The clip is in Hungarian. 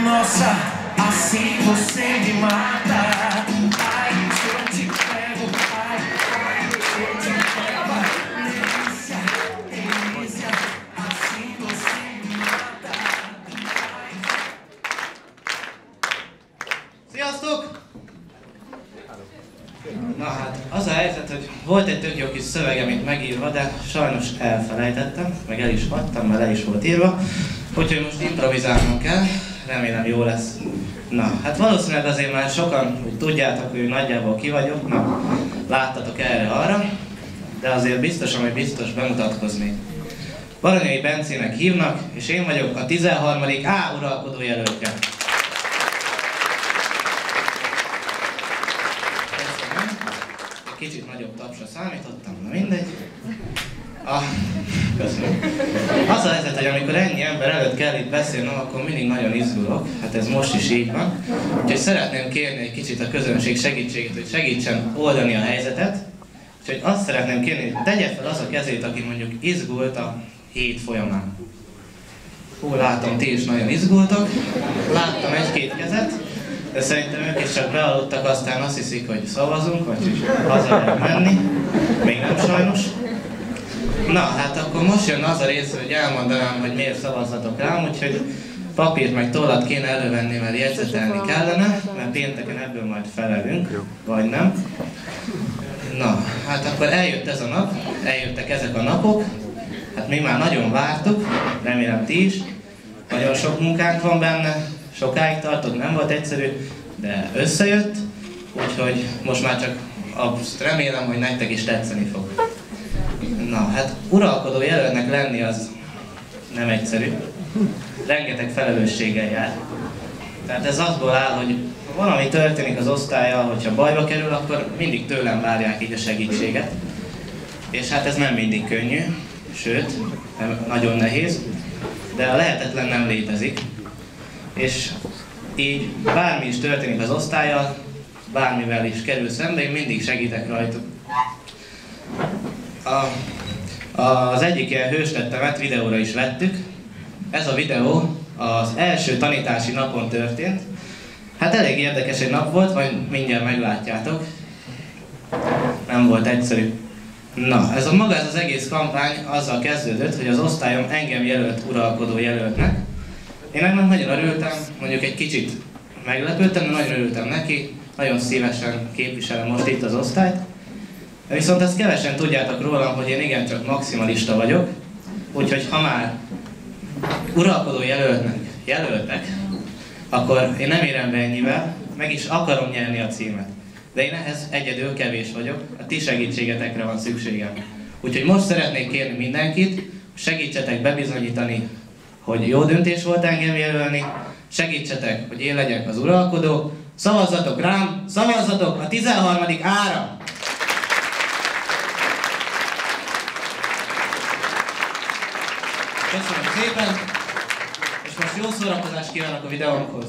Nossa, assim você me mata. Ai, se eu te pego, ai, se eu te pego. Delícia, delícia, assim você me mata. Sziasztok! Na hát, az a helyzet, hogy volt egy tök jó kis szövegem itt megírva, de sajnos elfelejtettem, meg el is hagytam, mert le is volt írva. Úgyhogy most improvizálnom kell, remélem jó lesz. Na, hát valószínűleg azért már sokan úgy tudjátok, hogy nagyjából ki vagyok, na, láttatok erre-arra, de azért biztosan, hogy biztos bemutatkoznék. Baranyai Bencének hívnak, és én vagyok a 13. A uralkodó jelöltje. Kicsit nagyobb tapsra számítottam, na mindegy. Köszönöm. Az a helyzet, hogy amikor ennyi ember előtt kell itt beszélnem, akkor mindig nagyon izgulok. Hát ez most is így van. Úgyhogy szeretném kérni egy kicsit a közönség segítségét, hogy segítsen oldani a helyzetet. Úgyhogy azt szeretném kérni, hogy tegye fel az a kezét, aki mondjuk izgult a hét folyamán. Hú, látom, ti is nagyon izgultak. Láttam egy-két kezet. De szerintem ők is csak bealudtak, aztán azt hiszik, hogy szavazunk, vagy haza lehet menni. Még nem sajnos. Na, hát akkor most jön az a rész, hogy elmondanám, hogy miért szavazzatok rám, úgyhogy papírt meg tollat kéne elővenni, mert jegyzetelni kellene, mert pénteken ebből majd felelünk, vagy nem. Na, hát akkor eljött ez a nap, eljöttek ezek a napok, hát mi már nagyon vártuk, remélem ti is, nagyon sok munkánk van benne, sokáig tartott, nem volt egyszerű, de összejött, úgyhogy most már csak azt remélem, hogy nektek is tetszeni fog. Na, hát uralkodó jelöltnek lenni az nem egyszerű. Rengeteg felelősséggel jár. Tehát ez azból áll, hogy valami történik az osztállyal, hogyha bajba kerül, akkor mindig tőlem várják így a segítséget. És hát ez nem mindig könnyű, sőt, nagyon nehéz, de a lehetetlen nem létezik. És így bármi is történik az osztállyal, bármivel is kerül szembe, én mindig segítek rajtuk. Az egyik ilyen hőstettemet videóra is vettük. Ez a videó az első tanítási napon történt. Hát elég érdekes egy nap volt, majd mindjárt meglátjátok. Nem volt egyszerű. Na, ez az egész kampány azzal kezdődött, hogy az osztályom engem jelölt uralkodó jelöltnek. Én ennek nagyon örültem, mondjuk egy kicsit meglepődtem, de nagyon örültem neki. Nagyon szívesen képviselem most itt az osztályt. Viszont ezt kevesen tudjátok rólam, hogy én igencsak maximalista vagyok, úgyhogy ha már uralkodó jelöltek, akkor én nem érem be ennyivel, meg is akarom nyerni a címet. De én ehhez egyedül kevés vagyok, a ti segítségetekre van szükségem. Úgyhogy most szeretnék kérni mindenkit, segítsetek bebizonyítani, hogy jó döntés volt engem jelölni, segítsetek, hogy én legyek az uralkodó, szavazzatok rám, szavazzatok a 13. A-ra! Köszönöm szépen, és most jó szórakozást kívánok a videónkhoz!